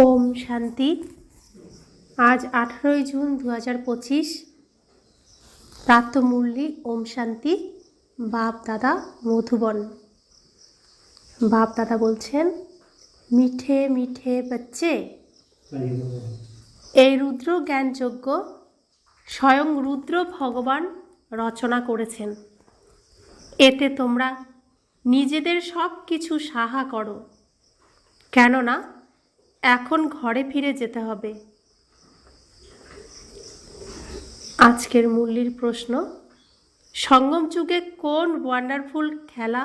ওম শান্তি। আজ 18 জুন 2025। প্রাতঃমুরলি ওম শান্তি। বাপ দাদা মধুবন। বাপ দাদা বলছেন, মিঠে মিঠে বাচ্চে, এই রুদ্র জ্ঞান যজ্ঞ স্বয়ং রুদ্র ভগবান রচনা করেছেন। এতে তোমরা নিজেদের সব কিছু সাহা করো, কেননা এখন ঘরে ফিরে যেতে হবে। আজকের মুরলির প্রশ্ন, সঙ্গম যুগে কোন ওয়ান্ডারফুল খেলা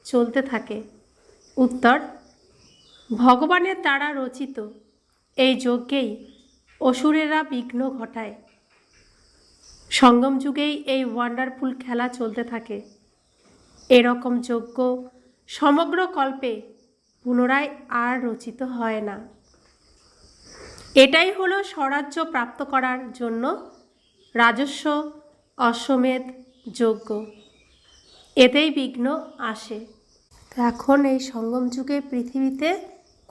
চলতে থাকে? উত্তর, ভগবানের দ্বারা রচিত এই যজ্ঞেই অসুরেরা বিঘ্ন ঘটায়। সঙ্গম যুগেই এই ওয়ান্ডারফুল খেলা চলতে থাকে। এরকম যজ্ঞ সমগ্র কল্পে পুনরায় আর রচিত হয় না। এটাই হলো স্বরাজ্য প্রাপ্ত করার জন্য রাজস্ব অশ্বমেধ যজ্ঞ। এতেই বিঘ্ন আসে। এখন এই সঙ্গম যুগে পৃথিবীতে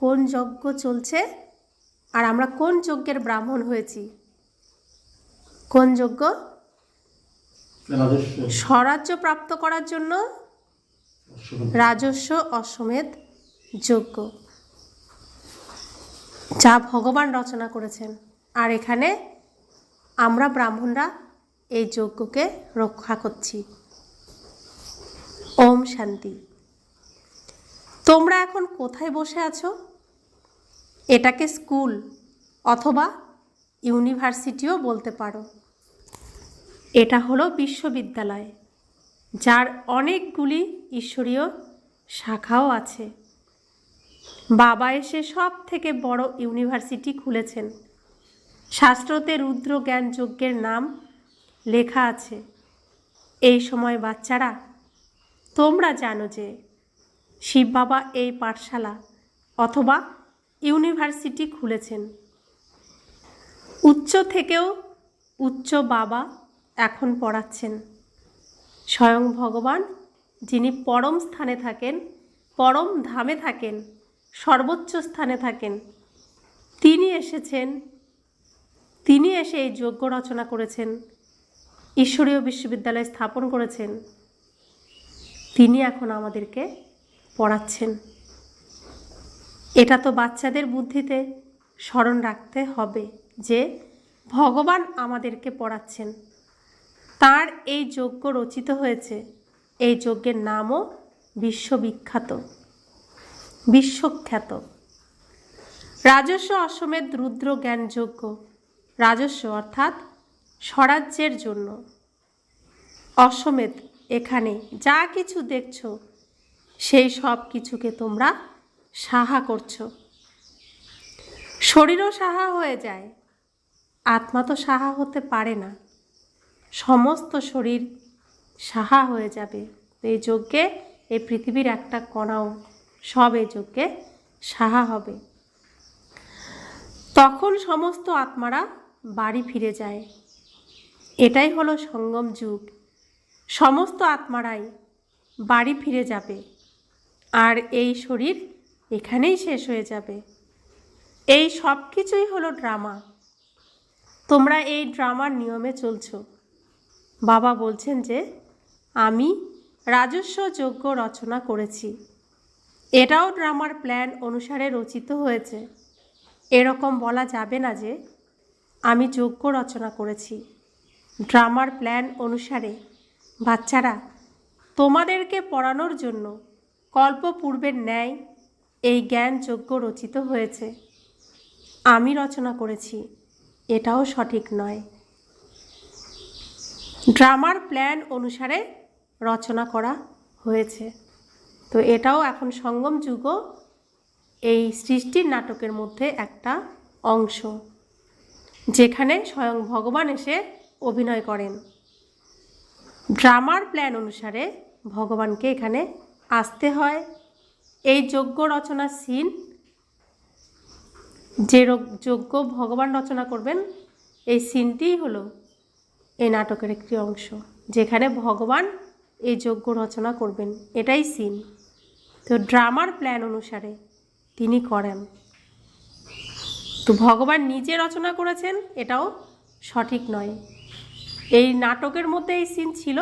কোন যজ্ঞ চলছে আর আমরা কোন যজ্ঞের ব্রাহ্মণ হয়েছি? কোন যজ্ঞ? স্বরাজ্য প্রাপ্ত করার জন্য রাজস্ব অশ্বমেধ যজ্ঞ, যা ভগবান রচনা করেছেন। আর এখানে আমরা ব্রাহ্মণরা এই যজ্ঞকে রক্ষা করছি। ওম শান্তি। তোমরা এখন কোথায় বসে আছো? এটাকে স্কুল অথবা ইউনিভার্সিটিও বলতে পারো। এটা হলো বিশ্ববিদ্যালয়, যার অনেকগুলি ঈশ্বরীয় শাখাও আছে। বাবা এসে সব থেকে বড় ইউনিভার্সিটি খুলেছেন। শাস্ত্রতে রুদ্র জ্ঞান যজ্ঞের নাম লেখা আছে। এই সময় বাচ্চারা, তোমরা জানো যে শিব বাবা এই পাঠশালা অথবা ইউনিভার্সিটি খুলেছেন। উচ্চ থেকেও উচ্চ বাবা এখন পড়াচ্ছেন। স্বয়ং ভগবান, যিনি পরম স্থানে থাকেন, পরম ধামে থাকেন, সর্বোচ্চ স্থানে থাকেন, তিনি এসেছেন। তিনি এসে এই যজ্ঞ রচনা করেছেন, ঈশ্বরীয় বিশ্ববিদ্যালয় স্থাপন করেছেন। তিনি এখন আমাদেরকে পড়াচ্ছেন। এটা তো বাচ্চাদের বুদ্ধিতে স্মরণ রাখতে হবে যে ভগবান আমাদেরকে পড়াচ্ছেন। তার এই যজ্ঞ রচিত হয়েছে। এই যজ্ঞের নামও বিশ্ববিখ্যাত, বিশ্বখ্যাত। রাজস্ব অশ্বমেধ রুদ্র জ্ঞান যজ্ঞ। রাজস্ব অর্থাৎ স্বরাজ্যের জন্য। অশ্বমেধ, এখানে যা কিছু দেখছো সেই সব কিছুকে তোমরা সাহা করছো। শরীরও সাহা হয়ে যায়, আত্মা তো সাহা হতে পারে না। সমস্ত শরীর সাহা হয়ে যাবে। এই যজ্ঞে এই পৃথিবীর একটা কণাও সব এই যজ্ঞে সাহা হবে। তখন সমস্ত আত্মারা বাড়ি ফিরে যায়। এটাই হলো সঙ্গম যুগ। সমস্ত আত্মারাই বাড়ি ফিরে যাবে, আর এই শরীর এখানেই শেষ হয়ে যাবে। এই সব কিছুই হলো ড্রামা। তোমরা এই ড্রামার নিয়মে চলছো। বাবা বলছেন যে আমি রাজস্ব যজ্ঞ রচনা করেছি। এটাও ড্রামার প্ল্যান অনুসারে রচিত হয়েছে। এরকম বলা যাবে না যে আমি যজ্ঞ রচনা করেছি। ড্রামার প্ল্যান অনুসারে বাচ্চারা, তোমাদেরকে পড়ানোর জন্য কল্পপূর্বের ন্যায় এই জ্ঞান যজ্ঞ রচিত হয়েছে। আমি রচনা করেছি, এটাও সঠিক নয়। ড্রামার প্ল্যান অনুসারে রচনা করা হয়েছে। তো এটাও এখন সঙ্গম যুগও এই সৃষ্টির নাটকের মধ্যে একটা অংশ, যেখানে স্বয়ং ভগবান এসে অভিনয় করেন। ড্রামার প্ল্যান অনুসারে ভগবানকে এখানে আসতে হয়। এই যজ্ঞ রচনার সিন, যে যজ্ঞ ভগবান রচনা করবেন, এই সিনটিই হলো এই নাটকের একটি অংশ, যেখানে ভগবান এই যজ্ঞ রচনা করবেন। এটাই সিন। তো ড্রামার প্ল্যান অনুসারে তিনি করেন। তো ভগবান নিজে রচনা করেছেন এটাও সঠিক নয়। এই নাটকের মধ্যে এই সিন ছিল,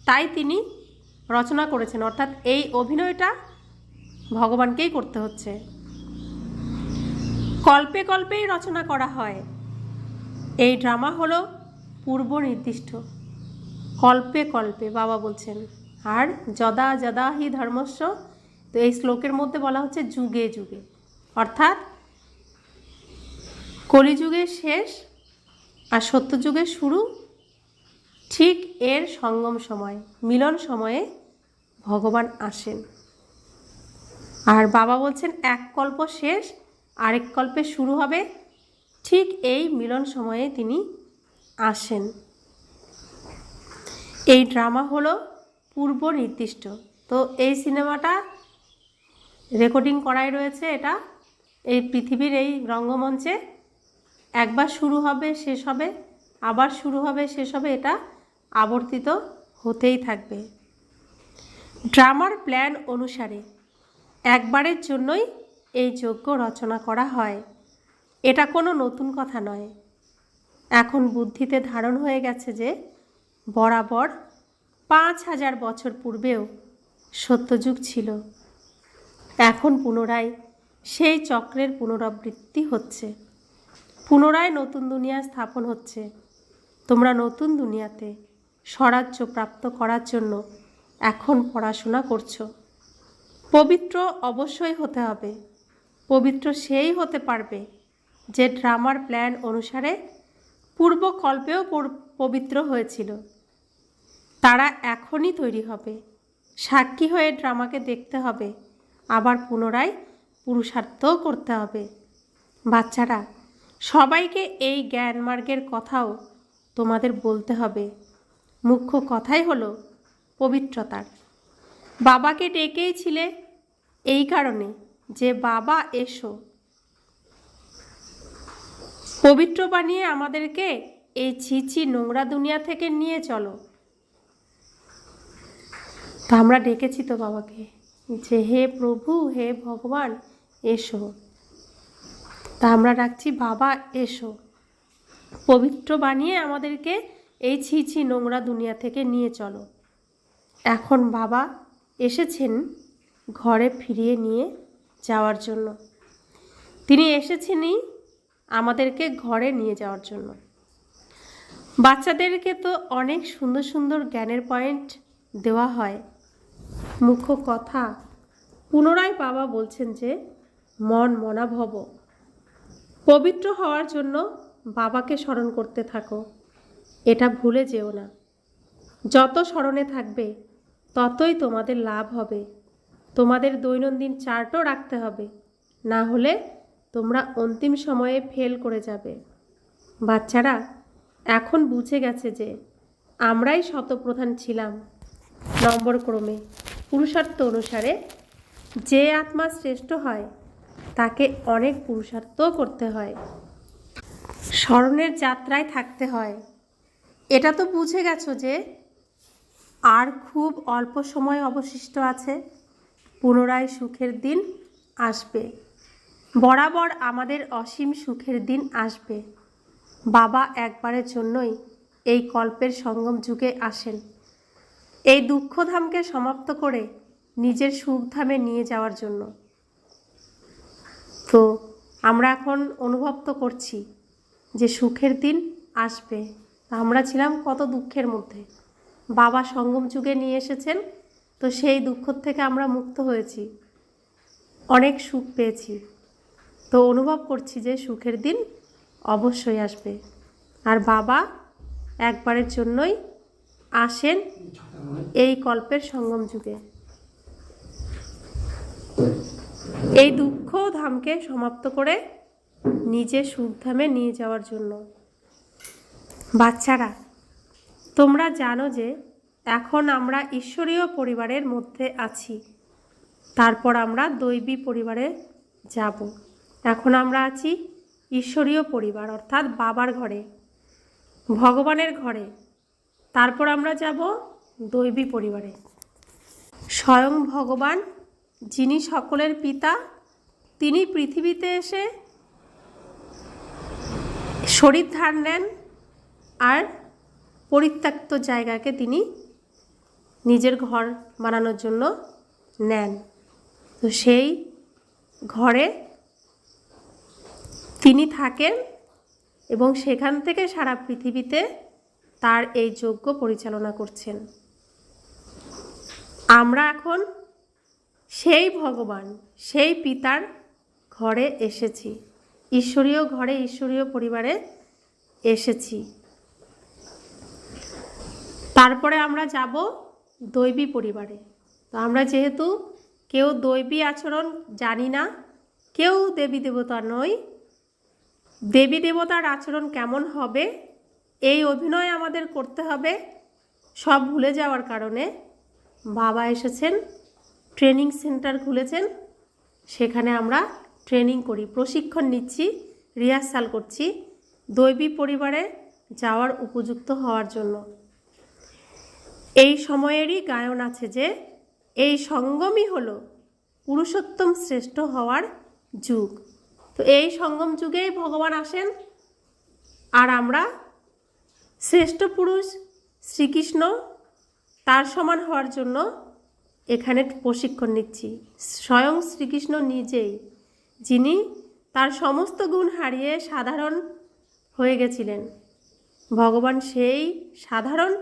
তাই তিনি রচনা করেছেন, অর্থাৎ এই অভিনয়টা ভগবানকেই করতে হচ্ছে। কল্পে কল্পেই রচনা করা হয়। এই ড্রামা হলো পূর্ব নির্দিষ্ট, কল্পে কল্পে বাবা বলছেন। আর যদা যদা হি ধর্মস্য, তো এই শ্লোকের মধ্যে বলা হচ্ছে যুগে যুগে, অর্থাৎ কলিযুগের শেষ আর সত্যযুগের শুরু, ঠিক এর সঙ্গম সময়, মিলন সময়ে ভগবান আসেন। আর বাবা বলছেন এক কল্প শেষ, আরেক কল্পে শুরু হবে, ঠিক এই মিলন সময়ে তিনি আসেন। এই ড্রামা হলো পূর্ব নির্দিষ্ট। তো এই সিনেমাটা রেকর্ডিং করাই রয়েছে, এটা এই পৃথিবীর এই রঙ্গমঞ্চে একবার শুরু হবে শেষ হবে, আবার শুরু হবে শেষ হবে, এটা আবর্তিত হতেই থাকবে। ড্রামার প্ল্যান অনুসারে একবারের জন্যই এই যজ্ঞ রচনা করা হয়। এটা কোনো নতুন কথা নয়। এখন বুদ্ধিতে ধারণ হয়ে গেছে যে বরাবর 5000 বছর পূর্বেও সত্যযুগ ছিল। এখন পুনরায় সেই চক্রের পুনরাবৃত্তি হচ্ছে, পুনরায় নতুন দুনিয়া স্থাপন হচ্ছে। তোমরা নতুন দুনিয়াতে স্বরাজ্য প্রাপ্ত করার জন্য এখন পড়াশোনা করছো। পবিত্র অবশ্যই হতে হবে। পবিত্র সেই হতে পারবে যে ড্রামার প্ল্যান অনুসারে পূর্বকল্পেও পবিত্র হয়েছিল। তারা এখনই তৈরি হবে। সাক্ষী হয়ে ড্রামাকে দেখতে হবে, আবার পুনরায় পুরুষার্থও করতে হবে। বাচ্চারা, সবাইকে এই জ্ঞান মার্গের কথাও তোমাদের বলতে হবে। মুখ্য কথাই হলো পবিত্রতার। বাবাকে ডেকেইছিলে এই কারণে যে বাবা এসো, পবিত্র বানিয়ে আমাদেরকে এই ছিছি নোংরা দুনিয়া থেকে নিয়ে চলো। তো আমরা ডেকেছি তো বাবাকে যে হে প্রভু, হে ভগবান এসো। তা আমরা ডাকছি বাবা এসো, পবিত্র বানিয়ে আমাদেরকে এই ছিছি নোংরা দুনিয়া থেকে নিয়ে চলো। এখন বাবা এসেছেন ঘরে ফিরিয়ে নিয়ে যাওয়ার জন্য। তিনি এসেছেনই আমাদেরকে ঘরে নিয়ে যাওয়ার জন্য। বাচ্চাদেরকে তো অনেক সুন্দর সুন্দর জ্ঞানের পয়েন্ট দেওয়া হয়। মুখ্য কথা পুনরায় বাবা বলছেন যে মন মনা ভব, পবিত্র হওয়ার জন্য বাবাকে স্মরণ করতে থাকো, এটা ভুলে যেও না। যত স্মরণে থাকবে ততই তোমাদের লাভ হবে। তোমাদের দৈনন্দিন চার্টও রাখতে হবে, না হলে তোমরা অন্তিম সময়ে ফেল করে যাবে। বাচ্চারা এখন বুঝে গেছে যে আমরাই শতপ্রধান ছিলাম নম্বর ক্রমে। পুরুষার্থ অনুসারে যে আত্মা শ্রেষ্ঠ হয় তাকে অনেক পুরুষার্থও করতে হয়, স্মরণের যাত্রায় থাকতে হয়। এটা তো বুঝে গেছো যে আর খুব অল্প সময় অবশিষ্ট আছে, পুনরায় সুখের দিন আসবে। বরাবর আমাদের অসীম সুখের দিন আসবে। বাবা একবারের জন্যই এই কল্পের সঙ্গম যুগে আসেন, এই দুঃখধামকে সমাপ্ত করে নিজের সুখধামে নিয়ে যাওয়ার জন্য। তো আমরা এখন অনুভব তো করছি যে সুখের দিন আসবে। আমরা ছিলাম কত দুঃখের মধ্যে, বাবা সঙ্গম যুগে নিয়ে এসেছেন, তো সেই দুঃখ থেকে আমরা মুক্ত হয়েছি, অনেক সুখ পেয়েছি। তো অনুভব করছি যে সুখের দিন অবশ্যই আসবে। আর বাবা একবারের জন্যই আসেন এই কল্পের সঙ্গম যুগে, এই দুঃখ ধামকে সমাপ্ত করে নিজে সুখধামে নিয়ে যাওয়ার জন্য। বাচ্চারা, তোমরা জানো যে এখন আমরা ঈশ্বরীয় পরিবারের মধ্যে আছি, তারপর আমরা দৈবী পরিবারে যাব। এখন আমরা আছি ঈশ্বরীয় পরিবার, অর্থাৎ বাবার ঘরে, ভগবানের ঘরে। তারপর আমরা যাব দৈবী পরিবারে। স্বয়ং ভগবান, যিনি সকলের পিতা, তিনি পৃথিবীতে এসে শরীর ধার নেন আর পরিত্যক্ত জায়গাকে তিনি নিজের ঘর বানানোর জন্য নেন। তো সেই ঘরে তিনি থাকেন এবং সেখান থেকে সারা পৃথিবীতে তার এই যজ্ঞ পরিচালনা করছেন। আমরা এখন সেই ভগবান, সেই পিতার ঘরে এসেছি, ঈশ্বরীয় ঘরে, ঈশ্বরীয় পরিবারে এসেছি। তারপরে আমরা যাব দৈবী পরিবারে। তো আমরা যেহেতু কেউ দৈবী আচরণ জানি না, কেউ দেবী দেবতা নই, দেবী দেবতার আচরণ কেমন হবে এই অভিনয় আমাদের করতে হবে। সব ভুলে যাওয়ার কারণে বাবা এসেছেন, ট্রেনিং সেন্টার খুলেছেন, সেখানে আমরা ট্রেনিং করি, প্রশিক্ষণ নিচ্ছি, রিহার্সাল করছি দৈবী পরিবারে যাওয়ার উপযুক্ত হওয়ার জন্য। এই সময়েরই গায়ন আছে যে এই সঙ্গমই হলো পুরুষোত্তম শ্রেষ্ঠ হওয়ার যুগ। তো এই সঙ্গম যুগেই ভগবান আসেন, আর আমরা শ্রেষ্ঠ পুরুষ শ্রীকৃষ্ণ তার সমান হওয়ার জন্য এখানে প্রশিক্ষণ নিচ্ছি। স্বয়ং শ্রীকৃষ্ণ নিজেই, যিনি তার সমস্ত গুণ হারিয়ে সাধারণ হয়ে গেছিলেন, ভগবান সেই সাধারণ,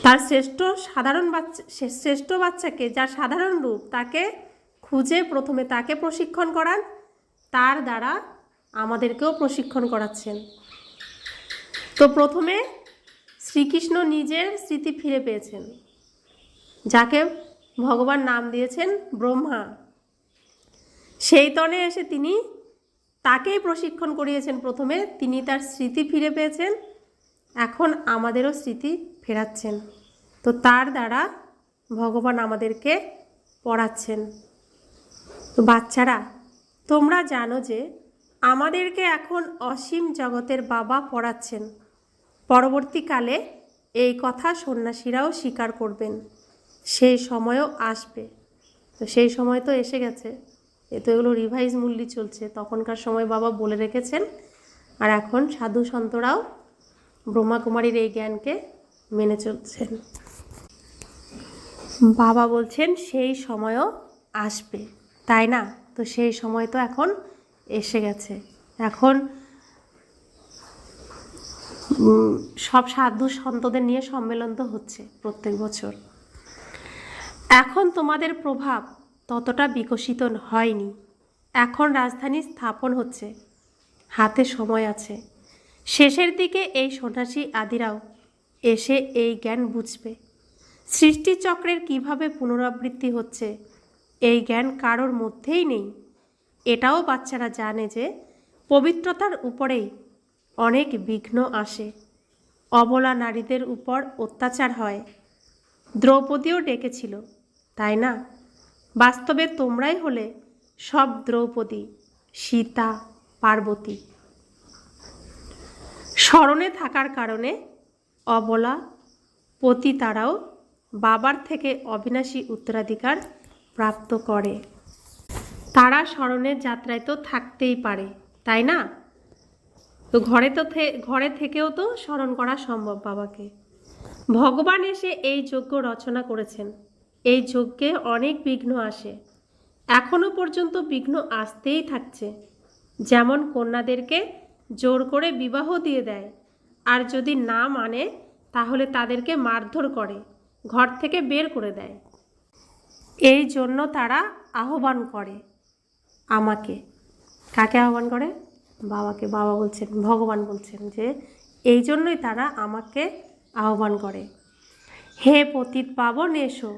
তার শ্রেষ্ঠ বাচ্চাকে, যার সাধারণ রূপ, তাকে খুঁজে প্রথমে তাকে প্রশিক্ষণ করান, তার দ্বারা আমাদেরকেও প্রশিক্ষণ করাচ্ছেন। তো প্রথমে শ্রীকৃষ্ণ নিজের স্মৃতি ফিরে পেয়েছেন, যাকে ভগবান নাম দিয়েছেন ব্রহ্মা। সেই তনে এসে তিনি তাকেই প্রশিক্ষণ করিয়েছেন প্রথমে, তিনি তার স্মৃতি ফিরে পেয়েছেন, এখন আমাদেরও স্মৃতি ফেরাচ্ছেন। তো তার দ্বারা ভগবান আমাদেরকে পড়াচ্ছেন। তো বাচ্চারা, তোমরা জানো যে আমাদেরকে এখন অসীম জগতের বাবা পড়াচ্ছেন। পরবর্তীকালে এই কথা সন্ন্যাসীরাও স্বীকার করবেন, সেই সময়ও আসবে। তো সেই সময় তো এসে গেছে, এ তো এগুলো রিভাইজ মূল্যই চলছে, তখনকার সময় বাবা বলে রেখেছেন। আর এখন সাধু সন্তরাও ব্রহ্মাকুমারীর এই জ্ঞানকে মেনে চলছেন। বাবা বলছেন সেই সময়ও আসবে, তাই না? তো সেই সময় তো এখন এসে গেছে। এখন সব সাধু সন্তদের নিয়ে সম্মেলন তো হচ্ছে প্রত্যেক বছর। এখন তোমাদের প্রভাব ততটা বিকশিত হয়নি, এখন রাজধানী স্থাপন হচ্ছে, হাতে সময় আছে। শেষের দিকে এই সন্ন্যাসী আদিরাও এসে এই জ্ঞান বুঝবে। সৃষ্টিচক্রের কিভাবে পুনরাবৃত্তি হচ্ছে এই জ্ঞান কারোর মধ্যেই নেই। এটাও বাচ্চারা জানে যে পবিত্রতার উপরেই অনেক বিঘ্ন আসে, অবলা নারীদের উপর অত্যাচার হয়। দ্রৌপদীও ডেকেছিল, তাই না? বাস্তবে তোমরাই হলে সব দ্রৌপদী, সীতা, পার্বতী। স্মরণে থাকার কারণে অবলা পতিতারাও বাবার থেকে অবিনাশী উত্তরাধিকার প্রাপ্ত করে। তারা স্মরণের যাত্রায় তো থাকতেই পারে, তাই না? তো ঘরে থেকেও তো স্মরণ করা সম্ভব বাবাকে। ভগবান এসে এই যজ্ঞ রচনা করেছেন। এই যজ্ঞে অনেক বিঘ্ন আসে, এখনো পর্যন্ত বিঘ্ন আসতেই থাকছে। যেমন কন্যাদেরকে জোর করে বিবাহ দিয়ে দেয়, আর যদি না মানে তাহলে তাদেরকে মারধর করে, ঘর থেকে বের করে দেয়। এই জন্য তারা আহ্বান করে আমাকে। কাকে আহ্বান করে? বাবাকে। বাবা বলছেন, ভগবান বলছেন যে এই জন্যই তারা আমাকে আহ্বান করে, হে পতিত পাবন এসো।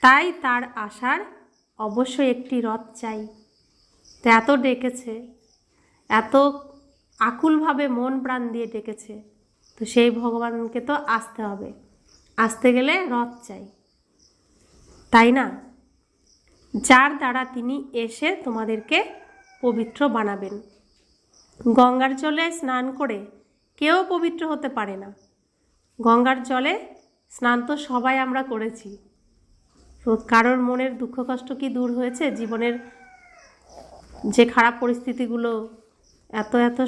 তাই তার আসার অবশ্যই একটি রথ চাই। তো এত ডেকেছে, এত আকুলভাবে মন প্রাণ দিয়ে ডেকেছে, তো সেই ভগবানকে তো আসতে হবে। আসতে গেলে রথ চাই, তাই না? যার দ্বারা তিনি এসে তোমাদেরকে পবিত্র বানাবেন। গঙ্গার জলে স্নান করে কেউ পবিত্র হতে পারে না। গঙ্গার জলে স্নান তো সবাই আমরা করেছি, তো কারোর মনের দুঃখ কষ্ট কি দূর হয়েছে? জীবনের যে খারাপ পরিস্থিতিগুলো এত এত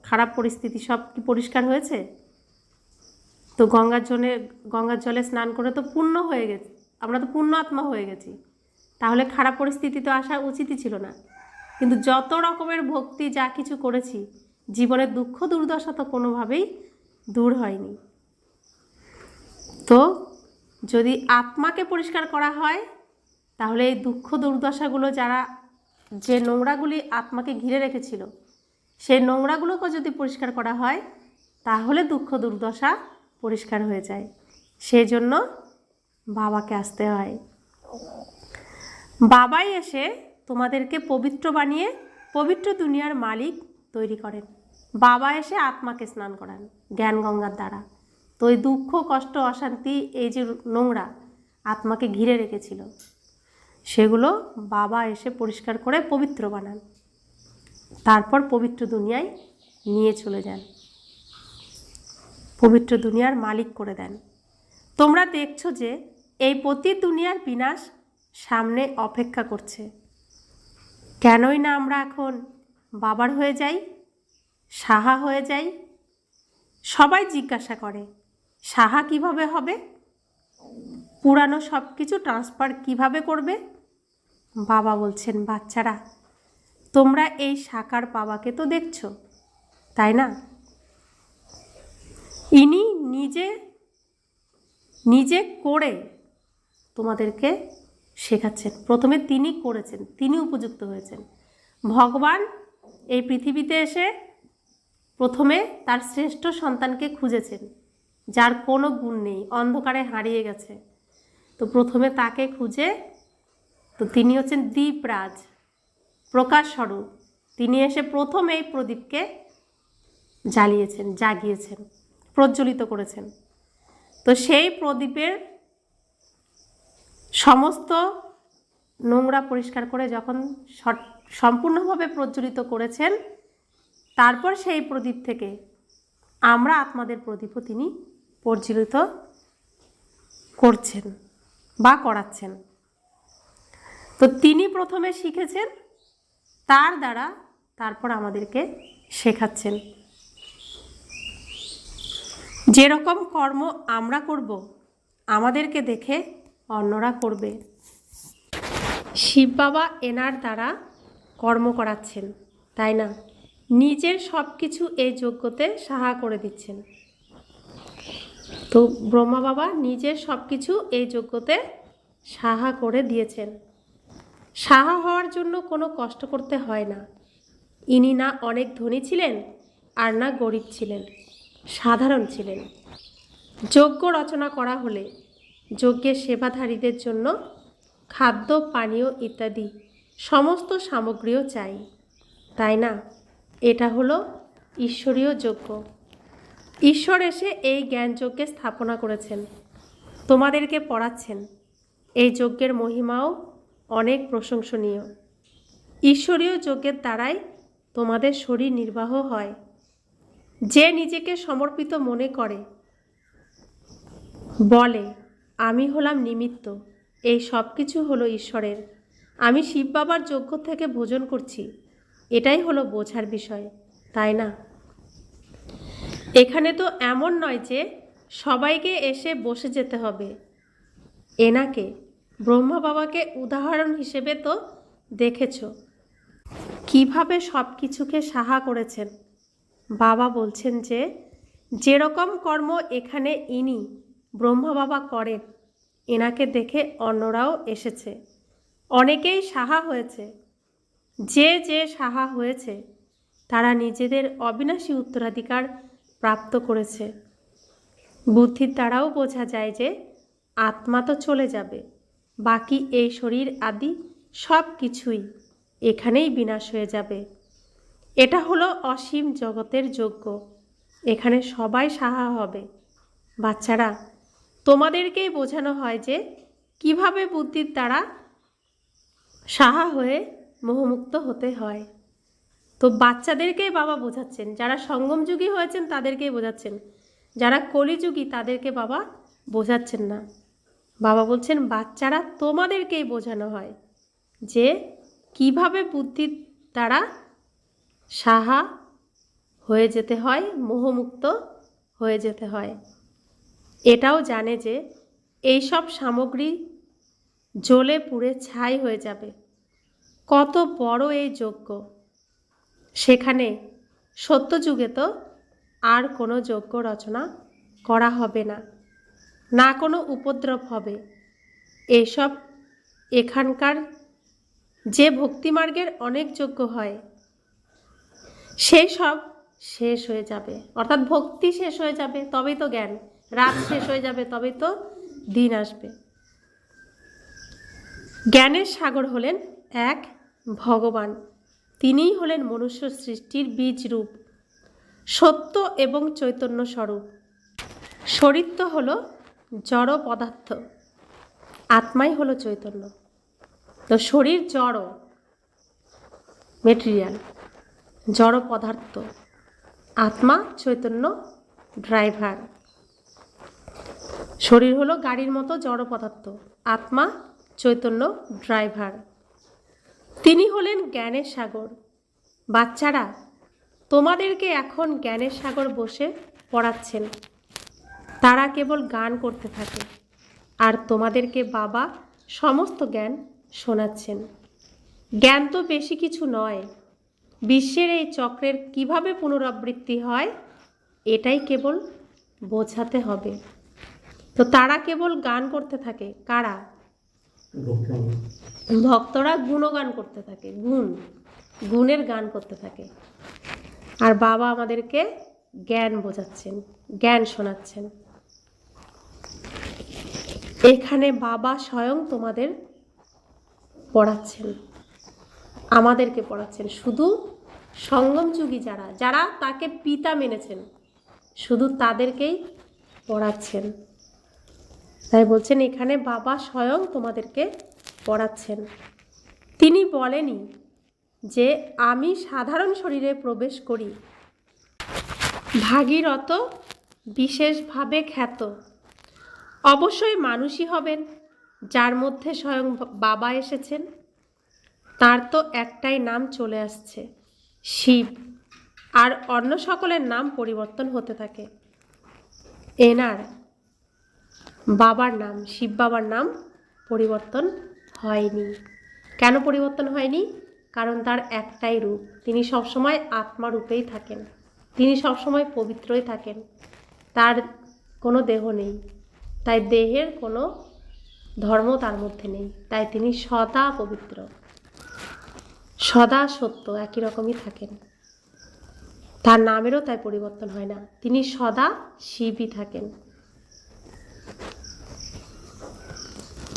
খারাপ পরিস্থিতি সব কি পরিষ্কার হয়েছে? তো গঙ্গার জলে স্নান করে তো পুণ্য হয়ে গেছে, আমরা তো পুণ্য আত্মা হয়ে গেছি, তাহলে খারাপ পরিস্থিতি তো আসা উচিতই ছিল না। কিন্তু যত রকমের ভক্তি যা কিছু করেছি, জীবনের দুঃখ দুর্দশা তো কোনোভাবেই দূর হয়নি। তো যদি আত্মাকে পরিষ্কার করা হয়, তাহলে এই দুঃখ দুর্দশাগুলো যে নোংরাগুলি আত্মাকে ঘিরে রেখেছিল, সেই নোংরাগুলোকে যদি পরিষ্কার করা হয়, তাহলে দুঃখ দুর্দশা পরিষ্কার হয়ে যায়। সেই জন্য বাবাকে আসতে হয়। বাবাই এসে তোমাদেরকে পবিত্র বানিয়ে পবিত্র দুনিয়ার মালিক তৈরি করেন। বাবা এসে আত্মাকে স্নান করান জ্ঞান গঙ্গার দ্বারা। তো এই দুঃখ কষ্ট অশান্তি এই যে নোংরা আত্মাকে ঘিরে রেখেছিল, সেগুলো বাবা এসে পরিষ্কার করে পবিত্র বানান, তারপর পবিত্র দুনিয়ায় নিয়ে চলে যান, পবিত্র দুনিয়ার মালিক করে দেন। তোমরা দেখছো যে এই প্রতি দুনিয়ার বিনাশ সামনে অপেক্ষা করছে। কেনই না আমরা এখন বাবার হয়ে যাই, সাহা হয়ে যাই। সবাই জিজ্ঞাসা করে সাহা কিভাবে হবে, পুরানো সব কিছু ট্রান্সফার কিভাবে করবে? বাবা বলছেন, বাচ্চারা তোমরা এই সাকার বাবাকে তো দেখছো, তাই না? ইনি নিজে করে তোমাদেরকে শেখাচ্ছেন। প্রথমে তিনি করেছেন, তিনি উপযুক্ত হয়েছেন। ভগবান এই পৃথিবীতে এসে প্রথমে তার শ্রেষ্ঠ সন্তানকে খুঁজেছেন, যার কোনো গুণ নেই, অন্ধকারে হারিয়ে গেছে। তো প্রথমে তাকে খুঁজে, তো তিনি হচ্ছেন দীপরাজ, প্রকাশ স্বরূপ। তিনি এসে প্রথম এই প্রদীপকে জ্বালিয়েছেন, জাগিয়েছেন, প্রজ্বলিত করেছেন। তো সেই প্রদীপের সমস্ত নোংরা পরিষ্কার করে যখন সম্পূর্ণভাবে প্রজ্বলিত করেছেন, তারপর সেই প্রদীপ থেকে আমরা আত্মাদের প্রদীপও তিনি প্রজ্বলিত করছেন বা করাচ্ছেন। তো তিনি প্রথমে শিখেছেন, তার দ্বারা তারপর আমাদেরকে শেখাচ্ছেন। যেরকম কর্ম আমরা করব, আমাদেরকে দেখে অন্যরা করবে। শিব বাবা এনার দ্বারা কর্ম করাচ্ছেন, তাই না? নিজের সব কিছু এই যজ্ঞতে সাহা করে দিচ্ছেন। তো ব্রহ্মা বাবা নিজের সব কিছু এই যজ্ঞতে সাহা করে দিয়েছেন। সাহা হওয়ার জন্য কোনো কষ্ট করতে হয় না। ইনি না অনেক ধনী ছিলেন, আর না গরিব ছিলেন, সাধারণ ছিলেন। যজ্ঞ রচনা করা হলে যজ্ঞের সেবাধারীদের জন্য খাদ্য পানীয় ইত্যাদি সমস্ত সামগ্রীও চাই, তাই না? এটা হলো ঈশ্বরীয় যজ্ঞ। ঈশ্বর এসে এই জ্ঞান যজ্ঞে স্থাপনা করেছেন, তোমাদেরকে পড়াচ্ছেন। এই যজ্ঞের মহিমাও অনেক প্রশংসনীয়। ঈশ্বরীয় যজ্ঞের দ্বারাই তোমাদের শরীর নির্বাহ হয়। যে নিজেকে সমর্পিত মনে করে, বলে আমি হলাম নিমিত্ত, এই সব কিছু হলো ঈশ্বরের, আমি শিব বাবার যজ্ঞ থেকে ভোজন করছি, এটাই হলো বোঝার বিষয়, তাই না? এখানে তো এমন নয় যে সবাইকে এসে বসে যেতে হবে। এনাকে ব্রহ্মা বাবাকে উদাহরণ হিসেবে তো দেখেছ কিভাবে সব কিছুকে সাহা করেছেন। বাবা বলছেন যে যেরকম কর্ম এখানে ইনি ব্রহ্মা বাবা করেন, এনাকে দেখে অন্যরাও এসেছে, অনেকেই সাহা হয়েছে। যে সাহা হয়েছে তারা নিজেদের অবিনাশী উত্তরাধিকার প্রাপ্ত করেছে। বুদ্ধির দ্বারাও বোঝা যায় যে আত্মা তো চলে যাবে, বাকি এই শরীর আদি সব কিছুই এখানেই বিনাশ হয়ে যাবে। এটা হলো অসীম জগতের যজ্ঞ, এখানে সবাই সাহা হবে। বাচ্চারা, তোমাদেরকেই বোঝানো হয় যে কিভাবে বুদ্ধির দ্বারা সাহা হয়ে মোহমুক্ত হতে হয়। তো বাচ্চাদেরকেই বাবা বোঝাচ্ছেন, যারা সঙ্গমযুগী হয়েছেন তাদেরকেই বোঝাচ্ছেন, যারা কলিযুগী তাদেরকে বাবা বোঝাচ্ছেন না। বাবা বলছেন বাচ্চারা তোমাদেরকেই বোঝানো হয় যে কিভাবে বুদ্ধির দ্বারা সাহা হয়ে যেতে হয়, মোহমুক্ত হয়ে যেতে হয়। এটাও জানে যে এইসব সামগ্রী জ্বলে পুড়ে ছাই হয়ে যাবে। কত বড় এই যজ্ঞ! সেখানে সত্যযুগে তো আর কোনো যজ্ঞ রচনা করা হবে না, না কোনো উপদ্রব হবে। এসব এখানকার যে ভক্তিমার্গের অনেক যজ্ঞ হয় সেই সব শেষ হয়ে যাবে, অর্থাৎ ভক্তি শেষ হয়ে যাবে তবেই তো জ্ঞান, রাত শেষ হয়ে যাবে তবেই তো দিন আসবে। জ্ঞানের সাগর হলেন এক ভগবান, তিনিই হলেন মনুষ্য সৃষ্টির বীজ রূপ, সত্য এবং চৈতন্য স্বরূপ। শরীর তো হলো জড় পদার্থ, আত্মাই হলো চৈতন্য। তো শরীর জড়, মেটেরিয়াল, জড় পদার্থ, আত্মা চৈতন্য ড্রাইভার। শরীর হলো গাড়ির মতো জড় পদার্থ, আত্মা চৈতন্য ড্রাইভার। তিনি হলেন জ্ঞানের সাগর। বাচ্চারা, তোমাদেরকে এখন জ্ঞানের সাগর বসে পড়াচ্ছেন। তারা কেবল গান করতে থাকে আর তোমাদেরকে বাবা সমস্ত জ্ঞান শোনাচ্ছেন। জ্ঞান তো বেশি কিছু নয়, বিশ্বের এই চক্রের কিভাবে পুনরাবৃত্তি হয় এটাই কেবল বোঝাতে হবে। তো তারা কেবল গান করতে থাকে। কারা? ভক্তরা গুণগান করতে থাকে, গুণের গান করতে থাকে। আর বাবা আমাদেরকে জ্ঞান বোঝাচ্ছেন, জ্ঞান শোনাচ্ছেন। এখানে বাবা স্বয়ং তোমাদের পড়াচ্ছেন, আমাদেরকে পড়াচ্ছেন। শুধু সঙ্গমযুগী যারা যারা তাকে পিতা মেনেছেন শুধু তাদেরকেই পড়াচ্ছেন। তাই বলছেন এখানে বাবা স্বয়ং তোমাদেরকে পড়াচ্ছেন। তিনি বলেনি যে আমি সাধারণ শরীরে প্রবেশ করি, ভাগীরথ বিশেষভাবে খ্যাত। অবশ্যই মানুষই হবেন যার মধ্যে স্বয়ং বাবা এসেছেন। তার তো একটাই নাম চলে আসছে, শিব, আর অন্য সকলের নাম পরিবর্তন হতে থাকে। এনার বাবার নাম, শিব বাবার নাম পরিবর্তন হয়নি। কেন পরিবর্তন হয়নি? কারণ তার একটাই রূপ, তিনি সবসময় আত্মা রূপেই থাকেন, তিনি সবসময় পবিত্রই থাকেন, তার কোনো দেহ নেই, তাই দেহের কোনো ধর্ম তার মধ্যে নেই, তাই তিনি সদা পবিত্র, সদা সত্য, একই রকমই থাকেন। তার নামেরও তাই পরিবর্তন হয় না, তিনি সদা শিবই থাকেন।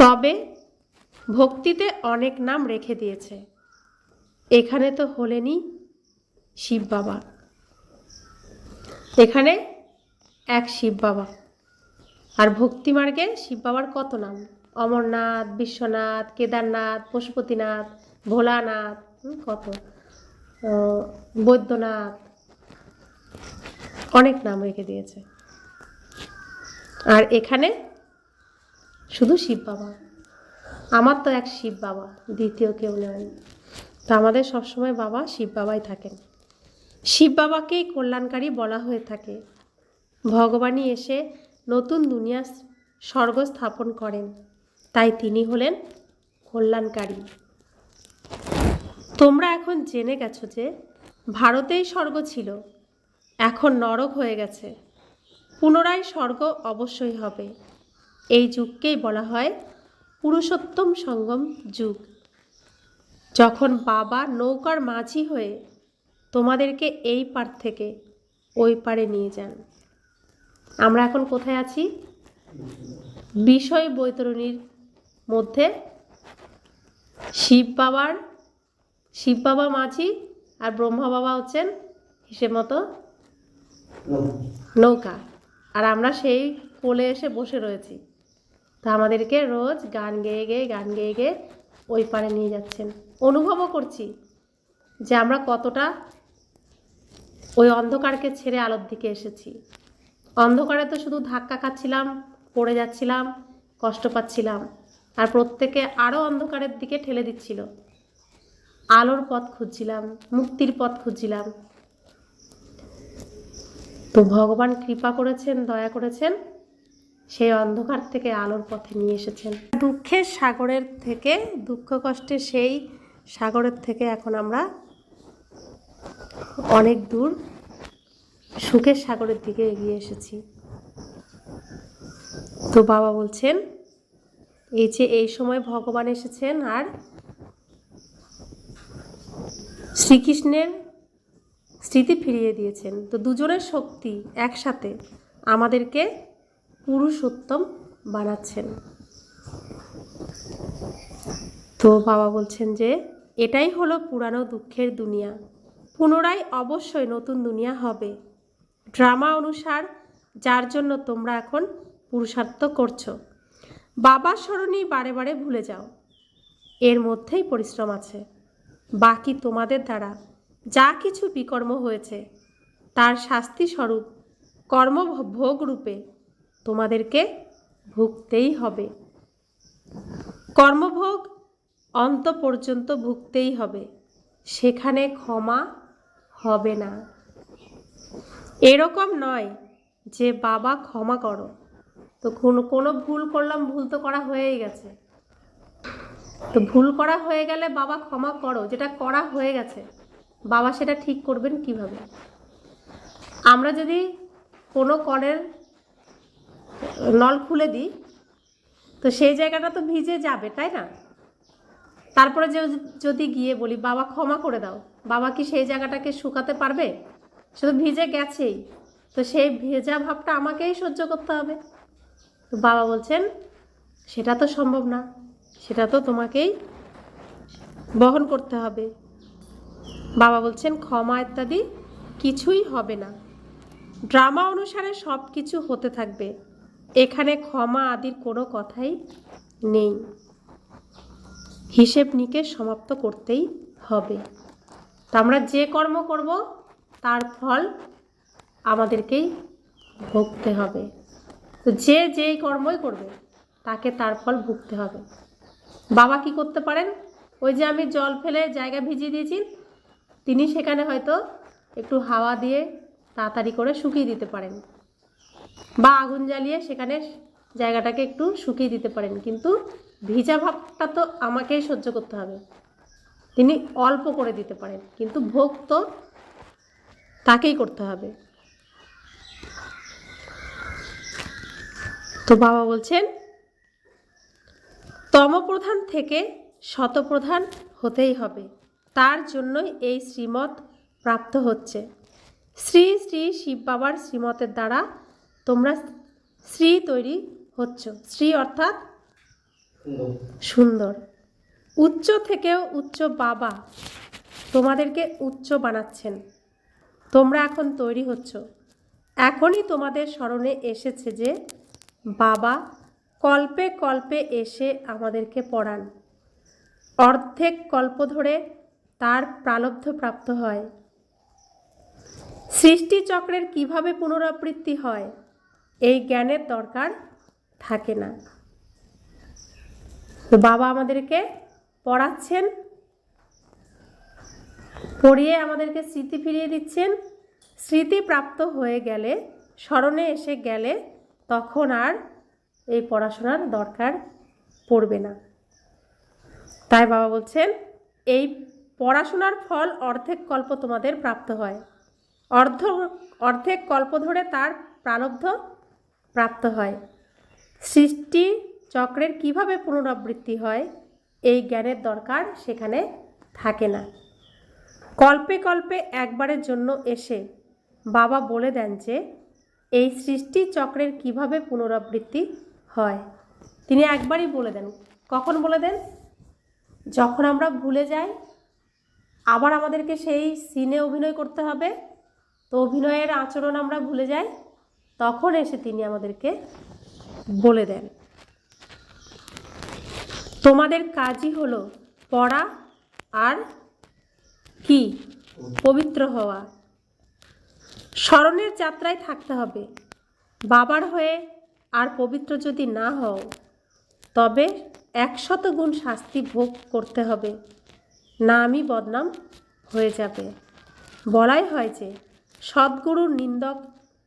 তবে ভক্তিতে অনেক নাম রেখে দিয়েছে। এখানে তো হলেনই শিব বাবা, এখানে এক শিব বাবা। আর ভক্তিমার্গে শিব বাবার কত নাম, অমরনাথ, বিশ্বনাথ, কেদারনাথ, পশুপতিনাথ, ভোলানাথ, কত বৈদ্যনাথ, অনেক নাম রেখে দিয়েছে। আর এখানে শুধু শিব বাবা। আমার তো এক শিব বাবা, দ্বিতীয় কেউ নেই। তো আমাদের সবসময় বাবা শিব বাবাই থাকেন। শিব বাবাকেই কল্যাণকারী বলা হয়ে থাকে। ভগবানই এসে নতুন দুনিয়া স্বর্গ স্থাপন করেন, তাই তিনি হলেন কল্যাণকারী। তোমরা এখন জেনে গেছো যে ভারতেই স্বর্গ ছিল, এখন নরক হয়ে গেছে, পুনরায় স্বর্গ অবশ্যই হবে। এই যুগকেই বলা হয় পুরুষোত্তম সঙ্গম যুগ, যখন বাবা নৌকার মাঝি হয়ে তোমাদেরকে এই পার থেকে ওই পারে নিয়ে যান। আমরা এখন কোথায় আছি? বিষয় বৈতরণীর মধ্যে শিব বাবা মাঝি আর ব্রহ্মা বাবা হচ্ছেন হিসেব মতো নৌকা, আর আমরা সেই কোলে এসে বসে রয়েছি। তা আমাদেরকে রোজ গান গেয়ে গেয়ে ওই পারে নিয়ে যাচ্ছেন। অনুভবও করছি যে আমরা কতটা ওই অন্ধকারকে ছেড়ে আলোর দিকে এসেছি। অন্ধকারে তো শুধু ধাক্কা খাচ্ছিলাম, পড়ে যাচ্ছিলাম, কষ্ট পাচ্ছিলাম, আর প্রত্যেকে আরও অন্ধকারের দিকে ঠেলে দিচ্ছিল। আলোর পথ খুঁজছিলাম, মুক্তির পথ খুঁজছিলাম। তো ভগবান কৃপা করেছেন, দয়া করেছেন, সেই অন্ধকার থেকে আলোর পথে নিয়ে এসেছেন। দুঃখের সাগরের থেকে, দুঃখ কষ্টের সেই সাগরের থেকে এখন আমরা অনেক দূর সুখের সাগরের দিকে এগিয়ে এসেছি। তো বাবা বলছেন এই যে এই সময় ভগবান এসেছেন আর শ্রীকৃষ্ণের স্মৃতি ফিরিয়ে দিয়েছেন। তো দুজনের শক্তি একসাথে আমাদেরকে পুরুষোত্তম বানাচ্ছেন। তো বাবা বলছেন যে এটাই হলো পুরানো দুঃখের দুনিয়া, পুনরায় অবশ্যই নতুন দুনিয়া হবে। ড্রামা অনুসার যার জন্য তোমরা এখন পুরুষার্থ করছো, বাবার স্মরণই বারে বারে ভুলে যাও, এর মধ্যেই পরিশ্রম আছে। বাকি তোমাদের দ্বারা যা কিছু বিকর্ম হয়েছে তার শাস্তি স্বরূপ কর্মভোগ রূপে তোমাদেরকে ভুগতেই হবে। কর্মভোগ অন্ত পর্যন্ত ভুগতেই হবে, সেখানে ক্ষমা হবে না। এরকম নয় যে বাবা ক্ষমা করো, তো কোনো ভুল করলাম, ভুল তো করা হয়েই গেছে, তো ভুল করা হয়ে গেলে বাবা ক্ষমা করো, যেটা করা হয়ে গেছে বাবা সেটা ঠিক করবেন কিভাবে? আমরা যদি কোনো কলের নল খুলে দিই তো সেই জায়গাটা তো ভিজে যাবে, তাই না? তারপরে যদি গিয়ে বলি বাবা ক্ষমা করে দাও, বাবা কি সেই জায়গাটাকে শুকাতে পারবে? সে তো ভিজে গেছেই, তো সেই ভেজা ভাবটা আমাকেই সহ্য করতে হবে। তো বাবা বলছেন সেটা তো সম্ভব না, সেটা তো তোমাকেই বহন করতে হবে। বাবা বলছেন ক্ষমা ইত্যাদি কিছুই হবে না, ড্রামা অনুসারে সব কিছু হতে থাকবে, এখানে ক্ষমা আদির কোনো কথাই নেই। হিসেব নিকেশ সমাপ্ত করতেই হবে। তা আমরা যে কর্ম করব তার ফল আমাদেরকেই ভুগতে হবে। তো যে যেই কর্মই করবে তাকে তার ফল ভুগতে হবে। বাবা কি করতে পারেন? ওই যে আমি জল ফেলে জায়গা ভিজিয়ে দিয়েছি, তিনি সেখানে হয়তো একটু হাওয়া দিয়ে তাড়াতাড়ি করে শুকিয়ে দিতে পারেন, বা আগুন জ্বালিয়ে সেখানে জায়গাটাকে একটু শুকিয়ে দিতে পারেন, কিন্তু ভিজা ভাবটা তো আমাকেই সহ্য করতে হবে। তিনি অল্প করে দিতে পারেন, কিন্তু ভোগ তো তাকেই করতে হবে। তো বাবা বলছেন তমপ্রধান থেকে শতপ্রধান হতেই হবে, তার জন্যই এই শ্রীমত প্রাপ্ত হচ্ছে। শ্রী শ্রী শিব বাবার শ্রীমতের দ্বারা তোমরা শ্রী তৈরি হচ্ছ। শ্রী অর্থাৎ সুন্দর। উচ্চ থেকেও উচ্চ বাবা তোমাদেরকে উচ্চ বানাচ্ছেন, তোমরা এখন তৈরি হচ্ছ। এখনই তোমাদের স্মরণে এসেছে যে বাবা কল্পে কল্পে এসে আমাদেরকে পড়ান, অর্ধেক কল্প ধরে তার প্রারব্ধ প্রাপ্ত হয়। সৃষ্টি চক্রের কিভাবে পুনরাবৃত্তি হয় এই জ্ঞানের দরকার থাকে না। তো বাবা আমাদেরকে পড়াচ্ছেন, পড়িয়ে আমাদেরকে স্মৃতি ফিরিয়ে দিচ্ছেন। স্মৃতি প্রাপ্ত হয়ে গেলে, স্মরণে এসে গেলে তখন আর এই পড়াশোনার দরকার পড়বে না। তাই বাবা বলছেন এই পড়াশোনার ফল অর্ধেক কল্প তোমাদের প্রাপ্ত হয়, অর্ধেক কল্প ধরে তার প্রারব্ধ প্রাপ্ত হয়। সৃষ্টি চক্রের কিভাবে পুনরাবৃত্তি হয় এই জ্ঞানের দরকার সেখানে থাকে না। কল্পে কল্পে একবারের জন্য এসে বাবা বলে দেন যে এই সৃষ্টি চক্রের কিভাবে পুনরাবৃত্তি হয়। তিনি একবারই বলে দেন। কখন বলে দেন? যখন আমরা ভুলে যাই, আবার আমাদেরকে সেই সিনে অভিনয় করতে হবে, তো অভিনয়ের আচরণ আমরা ভুলে যাই, তখন এসে তিনি আমাদেরকে বলে দেন তোমাদের কাজই হলো পড়া আর কি পবিত্র হওয়া। স্মরণের যাত্রায় থাকতে হবে। বাবার হয়ে আর পবিত্র যদি না হও তবে 100 গুণ শাস্তি ভোগ করতে হবে, নামই বদনাম হয়ে যাবে। বলাই হয় যে সদ্গুরুর নিন্দক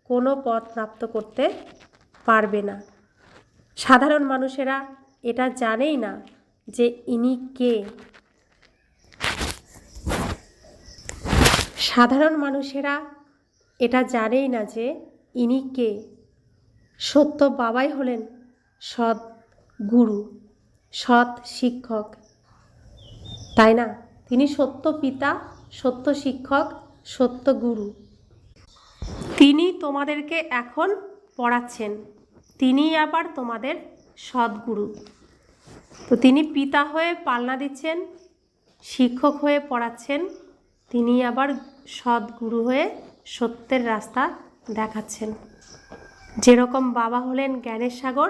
কোনো পদ প্রাপ্ত করতে পারবে না। সাধারণ মানুষেরা এটা জানেই না যে ইনি কে। সাধারণ মানুষেরা এটা জানেই না যে ইনি কে। সত্য বাবাই হলেন সৎ গুরু, সৎ শিক্ষক, তাই না? তিনি সত্য পিতা, সত্য শিক্ষক, সত্য গুরু। তিনি তোমাদেরকে এখন পড়াচ্ছেন, তিনি আবার তোমাদের সদ্গুরু। তো তিনি পিতা হয়ে পালনা দিচ্ছেন, শিক্ষক হয়ে পড়াচ্ছেন, তিনি আবার সদ্গুরু হয়ে সত্যের রাস্তা দেখাচ্ছেন। যেরকম বাবা হলেন জ্ঞানের সাগর,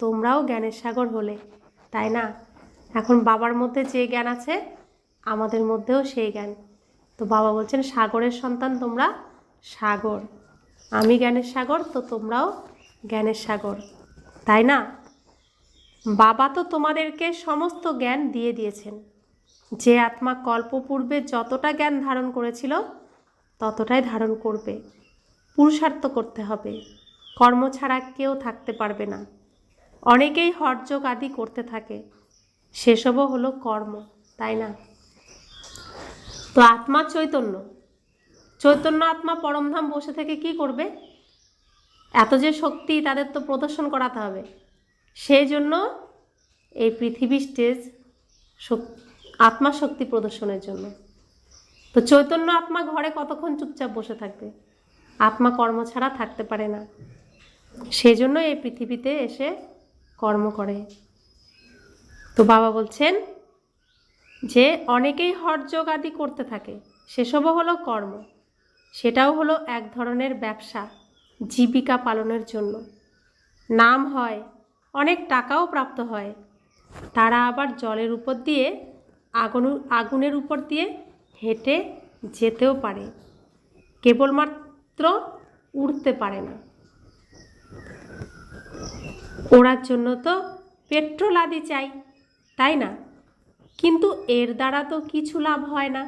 তোমরাও জ্ঞানের সাগর হলে, তাই না? এখন বাবার মধ্যে যে জ্ঞান আছে আমাদের মধ্যেও সেই জ্ঞান। তো বাবা বলছেন সাগরের সন্তান তোমরা, সাগর, আমি জ্ঞানের সাগর, তো তোমরাও জ্ঞানের সাগর, তাই না? বাবা তো তোমাদেরকে সমস্ত জ্ঞান দিয়ে দিয়েছেন। যে আত্মা কল্পপূর্বে যতটা জ্ঞান ধারণ করেছিল ততটাই ধারণ করবে। পুরুষার্থ করতে হবে, কর্ম ছাড়া কেউ থাকতে পারবে না। অনেকেই হঠযোগ আদি করতে থাকে, সেসবও হলো কর্ম, তাই না? তো আত্মা চৈতন্য, চৈতন্য আত্মা পরমধাম বসে থেকে কি করবে? এত যে শক্তি তাদের তো প্রদর্শন করাতে হবে। সেই জন্য এই পৃথিবী স্টেজ আত্মা শক্তি প্রদর্শনের জন্য। তো চৈতন্য আত্মা ঘরে কতক্ষণ চুপচাপ বসে থাকবে? আত্মা কর্ম ছাড়া থাকতে পারে না, সেই জন্য এই পৃথিবীতে এসে কর্ম করে। তো বাবা বলছেন যে অনেকেই হঠযোগ আদি করতে থাকে, সেসবও হলো কর্ম, সেটাও হলো এক ধরনের ব্যবসা, জীবিকা পালনের জন্য। নাম হয়, অনেক টাকাও প্রাপ্ত হয়। তারা আবার জলের উপর দিয়ে আগুনের উপর দিয়ে হেঁটে যেতেও পারে, কেবলমাত্র উড়তে পারে না। ওড়ার জন্য তো পেট্রোল আদি চাই, তাই না? কিন্তু এর দ্বারা তো কিছু লাভ হয় না,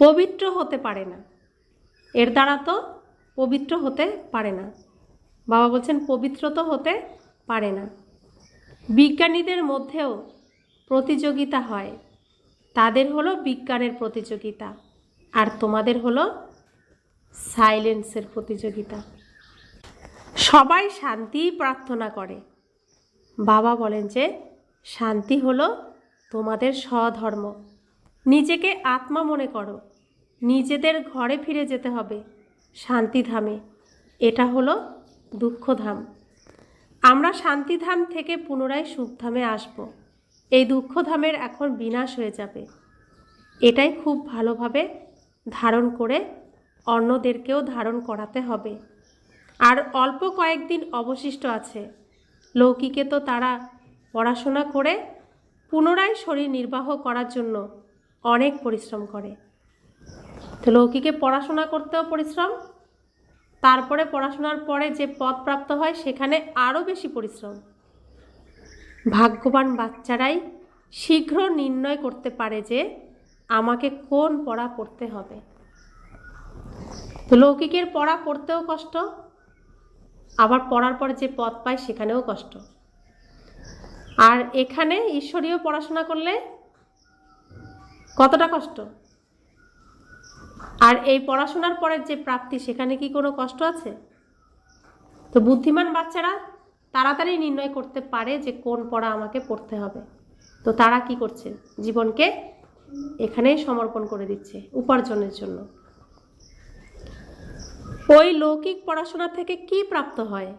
পবিত্র হতে পারে না, এর দ্বারা তো পবিত্র হতে পারে না। বাবা বলছেন পবিত্র তো হতে পারে না। বিজ্ঞানীদের মধ্যেও প্রতিযোগিতা হয়, তাদের হলো বিজ্ঞানের প্রতিযোগিতা, আর তোমাদের হলো সাইলেন্সের প্রতিযোগিতা। সবাই শান্তি প্রার্থনা করে। বাবা বলেন যে শান্তি হলো তোমাদের স্বধর্ম। নিজেকে আত্মা মনে করো, নিজেদের ঘরে ফিরে যেতে হবে শান্তিধামে। এটা হলো দুঃখধাম। আমরা শান্তিধাম থেকে পুনরায় সুখধামে আসব। এই দুঃখধামের এখন বিনাশ হয়ে যাবে। এটাই খুব ভালোভাবে ধারণ করে অন্যদেরকেও ধারণ করাতে হবে। আর অল্প কয়েকদিন অবশিষ্ট আছে। লৌকিকে তো তারা পড়াশোনা করে পুনরায় শরীর নির্বাহ করার জন্য অনেক পরিশ্রম করে। তো লৌকিকে পড়াশোনা করতেও পরিশ্রম, তারপরে পড়াশোনার পরে যে পদ প্রাপ্ত হয় সেখানে আরও বেশি পরিশ্রম। ভাগ্যবান বাচ্চারাই শীঘ্র নির্ণয় করতে পারে যে আমাকে কোন পড়া পড়তে হবে। তো লৌকিকের পড়া পড়তেও কষ্ট, আবার পড়ার পরে যে পদ পায় সেখানেও কষ্ট। আর এখানে ঈশ্বরীয় পড়াশোনা করলে কতটা কষ্ট, আর এই পড়াশোনার পরের যে প্রাপ্তি সেখানে কি কোনো কষ্ট আছে? তো বুদ্ধিমান বাচ্চারা তাড়াতাড়ি নির্ণয় করতে পারে যে কোন পড়া আমাকে পড়তে হবে। তো তারা কি করছে? জীবনকে এখানেই সমর্পণ করে দিচ্ছে উপার্জনের জন্য। ওই লৌকিক পড়াশোনা থেকে কি প্রাপ্ত হয়?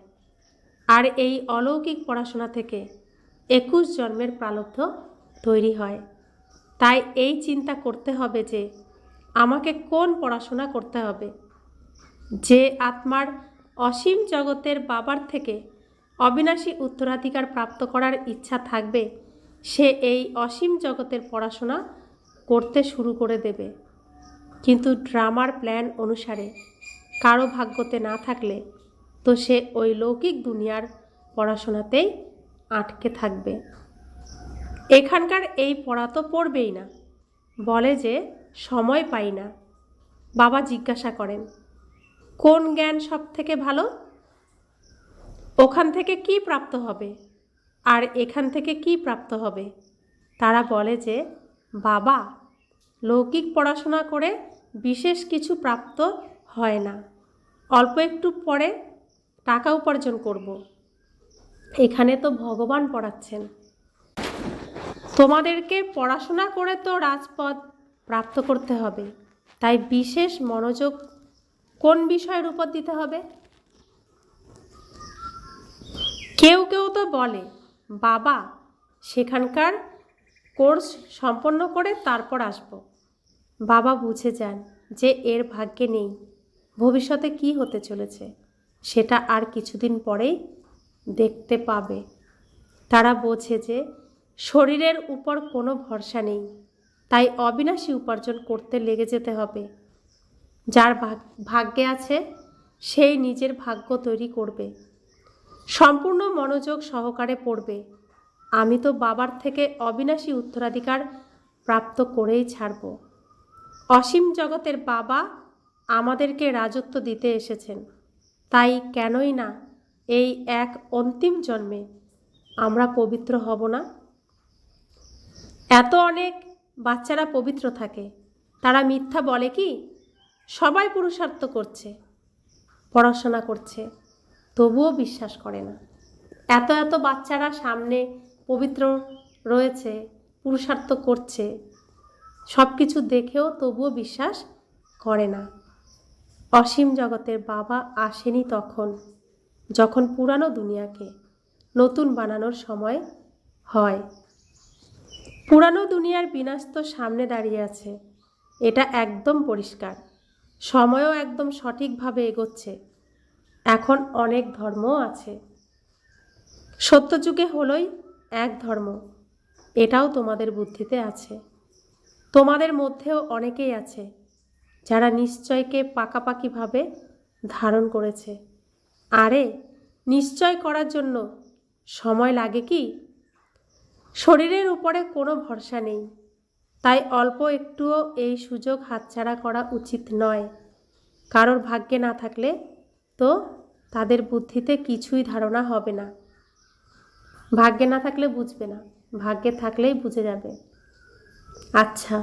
আর এই অলৌকিক পড়াশোনা থেকে 21 জন্মের প্রারব্ধ তৈরি হয়। তাই এই চিন্তা করতে হবে যে আমাকে কোন পড়াশোনা করতে হবে। যে আত্মার অসীম জগতের বাবার থেকে অবিনাশী উত্তরাধিকার প্রাপ্ত করার ইচ্ছা থাকবে, সে এই অসীম জগতের পড়াশোনা করতে শুরু করে দেবে। কিন্তু ড্রামার প্ল্যান অনুসারে কারো ভাগ্যতে না থাকলে তো সে ওই লৌকিক দুনিয়ার পড়াশোনাতেই আটকে থাকবে। এখানকার এই পড়া তো পড়বেই না, বলে যে সময় পাই না। বাবা জিজ্ঞাসা করেন কোন জ্ঞান সব থেকে ভালো? ওখান থেকে কি প্রাপ্ত হবে আর এখান থেকে কি প্রাপ্ত হবে? তারা বলে যে বাবা, লৌকিক পড়াশোনা করে বিশেষ কিছু প্রাপ্ত হয় না, অল্প একটু পরে টাকা উপার্জন করব। এখানে তো ভগবান পড়াচ্ছেন, তোমাদেরকে পড়াশোনা করে তো রাজপদ প্রাপ্ত করতে হবে, তাই বিশেষ মনোযোগ কোন বিষয়ের উপর দিতে হবে? কেউ কেউ তো বলে বাবা, সেখানকার কোর্স সম্পন্ন করে তারপর আসব। বাবা বুঝে যান যে এর ভাগ্যে নেই, ভবিষ্যতে কি হতে চলেছে সেটা আর কিছুদিন পরেই দেখতে পাবে। তারা বোঝে যে শরীরের উপর কোনো ভরসা নেই, তাই অবিনাশী উপার্জন করতে লেগে যেতে হবে। যার ভাগ্যে আছে সেই নিজের ভাগ্য তৈরি করবে, সম্পূর্ণ মনোযোগ সহকারে পড়বে। আমি তো বাবার থেকে অবিনাশী উত্তরাধিকার প্রাপ্ত করেই ছাড়ব। অসীম জগতের বাবা আমাদেরকে রাজত্ব দিতে এসেছেন, তাই কেনই না এই এক অন্তিম জন্মে আমরা পবিত্র হব না? এত অনেক বাচ্চারা পবিত্র থাকে, তারা মিথ্যা বলে কি? সবাই পুরুষার্থ করছে, পড়াশোনা করছে, তবুও বিশ্বাস করে না। এত এত বাচ্চারা সামনে পবিত্র রয়েছে, পুরুষার্থ করছে, সব কিছু দেখেও তবুও বিশ্বাস করে না। অসীম জগতের বাবা আসেনি তখন যখন পুরানো দুনিয়াকে নতুন বানানোর সময় হয়। পুরানো দুনিয়ার বিনাশ তো সামনে দাঁড়িয়ে আছে, এটা একদম পরিষ্কার। সময়ও একদম সঠিকভাবে এগোচ্ছে। এখন অনেক ধর্মও আছে, সত্যযুগে হলোই এক ধর্ম, এটাও তোমাদের বুদ্ধিতে আছে। তোমাদের মধ্যেও অনেকেই আছে যারা নিশ্চয়কে পাকাপাকিভাবে ধারণ করেছে। আরে নিশ্চয় করার জন্য সময় লাগে কি? শরীরের উপরে কোনো ভরসা নেই, তাই অল্প একটুও এই সুযোগ হাতছাড়া করা উচিত নয়। কারোর ভাগ্যে না থাকলে তো তাদের বুদ্ধিতে কিছুই ধারণা হবে না। ভাগ্যে না থাকলে বুঝবে না, ভাগ্যে থাকলেই বুঝে যাবে। अच्छा,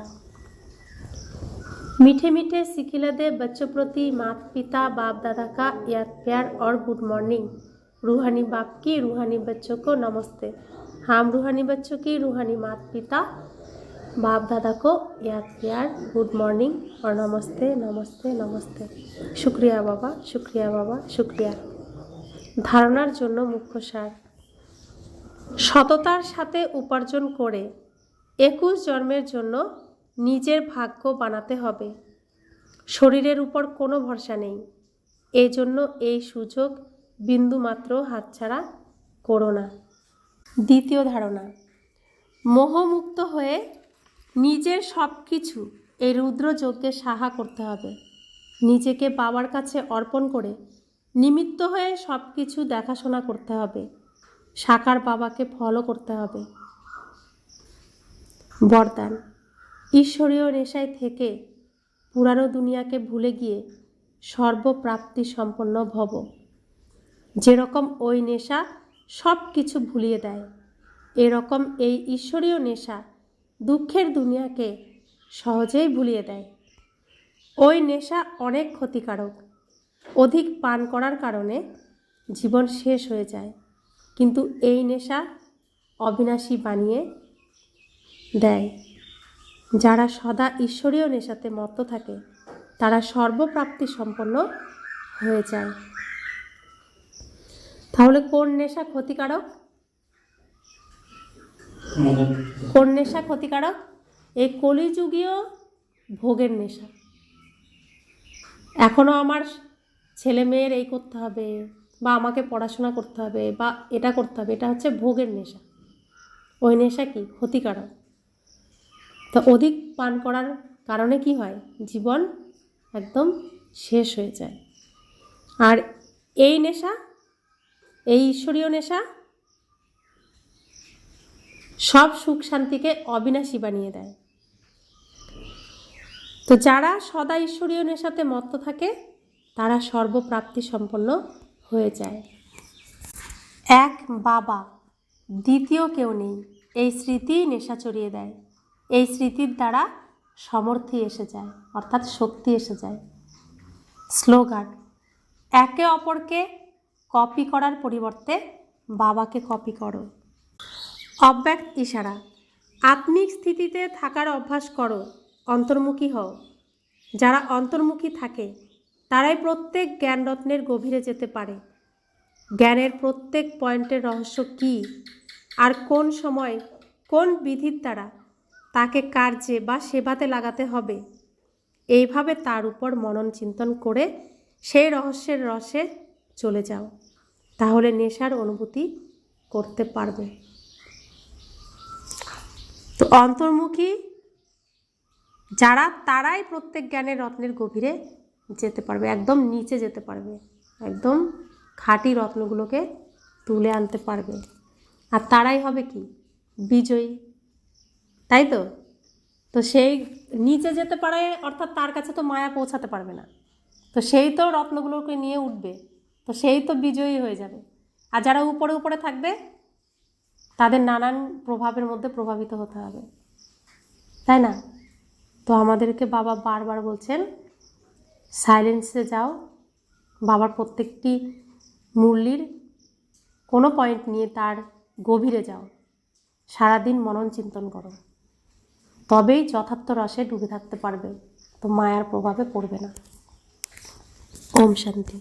मीठे मीठे सिखिलदे बच्चों प्रति माता पिता बाप दादा का याद प्यार और गुड मॉर्निंग। रूहानी बाप की रूहानी बच्चों को नमस्ते। हम रूहानी बच्चों की रूहानी माता पिता बाप दादा को याद प्यार, गुड मॉर्निंग और नमस्ते नमस्ते नमस्ते। शुक्रिया बाबा, शुक्रिया बाबा, शुक्रिया। धारणार जन्य मुख्य सार, সততার সাথে উপার্জন করে 21 জন্মের জন্য নিজের ভাগ্য বানাতে হবে। শরীরের উপর কোনো ভরসা নেই, এই জন্য এই সুযোগ বিন্দুমাত্র হাতছাড়া করো না। দ্বিতীয় ধারণা, মোহমুক্ত হয়ে নিজের সব কিছু এই রুদ্রযজ্ঞে সাহা করতে হবে। নিজেকে বাবার কাছে অর্পণ করে নিমিত্ত হয়ে সব কিছু দেখাশোনা করতে হবে। সাকার বাবাকে ফলো করতে হবে। বরদান, ঈশ্বরীয় নেশায় থেকে পুরানো দুনিয়াকে ভুলে গিয়ে সর্বপ্রাপ্তি সম্পন্ন ভব। যেরকম ওই নেশা সব কিছু ভুলিয়ে দেয়, এরকম এই ঈশ্বরীয় নেশা দুঃখের দুনিয়াকে সহজেই ভুলিয়ে দেয়। ওই নেশা অনেক ক্ষতিকারক, অধিক পান করার কারণে জীবন শেষ হয়ে যায়, কিন্তু এই নেশা অবিনাশী বানিয়ে দেয়। যারা সদা ঈশ্বরীয় নেশাতে মত্ত থাকে তারা সর্বপ্রাপ্তি সম্পন্ন হয়ে যায়। তাহলে কোন নেশা ক্ষতিকারক? কোন নেশা ক্ষতিকারক? এই কলিযুগীয় ভোগের নেশা। এখনও আমার ছেলে মেয়ের এই করতে হবে, বা আমাকে পড়াশোনা করতে হবে, বা এটা করতে হবে, এটা হচ্ছে ভোগের নেশা। ওই নেশা কি ক্ষতিকারক। তো অধিক পান করার কারণে কি হয়? জীবন একদম শেষ হয়ে যায়। আর এই নেশা, এই ঈশ্বরীয় নেশা সব সুখ শান্তিকে অবিনাশী বানিয়ে দেয়। তো যারা সদা ঈশ্বরীয় নেশাতে মত্ত থাকে তারা সর্বপ্রাপ্তি সম্পন্ন হয়ে যায়। এক বাবা, দ্বিতীয় কেউ নেই, এই স্মৃতিই নেশা চড়িয়ে দেয়। এই স্মৃতির দ্বারা সমর্থি এসে যায়, অর্থাৎ শক্তি এসে যায়। স্লোগান: একে অপরকে কপি করার পরিবর্তে বাবাকে কপি করো। অব্যক্ত ইশারা: আত্মিক স্থিতিতে থাকার অভ্যাস করো, অন্তর্মুখী হও। যারা অন্তর্মুখী থাকে তারাই প্রত্যেক জ্ঞানরত্নের গভীরে যেতে পারে। জ্ঞানের প্রত্যেক পয়েন্টের রহস্য কী আর কোন সময় কোন বিধির দ্বারা তাকে কার্যে বা সেবাতে লাগাতে হবে, এইভাবে তার উপর মনন চিন্তন করে সেই রহস্যের রসে চলে যাও, তাহলে নেশার অনুভূতি করতে পারবে। তো অন্তর্মুখী যারা তারাই প্রত্যেক জ্ঞানের রত্নের গভীরে যেতে পারবে, একদম নিচে যেতে পারবে, একদম খাঁটি রত্নগুলোকে তুলে আনতে পারবে। আর তারাই হবে কি? বিজয়ী, তাই তো? তো সেই নিচে যেতে পারে, অর্থাৎ তার কাছে তো মায়া পৌঁছাতে পারবে না, তো সেই তো রত্নগুলোকে নিয়ে উঠবে, তো সেই তো বিজয়ী হয়ে যাবে। আর যারা উপরে উপরে থাকবে তাদের নানান প্রভাবের মধ্যে প্রভাবিত হতে হবে, তাই না? তো আমাদেরকে বাবা বারবার বলছেন সাইলেন্সে যাও, বাবার প্রত্যেকটি মুরলির কোনো পয়েন্ট নিয়ে তার গভীরে যাও, সারাদিন মনন চিন্তন করো, তবেই যথার্থ রসে ডুবে থাকতে পারবে, তো মায়ার প্রভাবে পড়বে না। ওম শান্তি।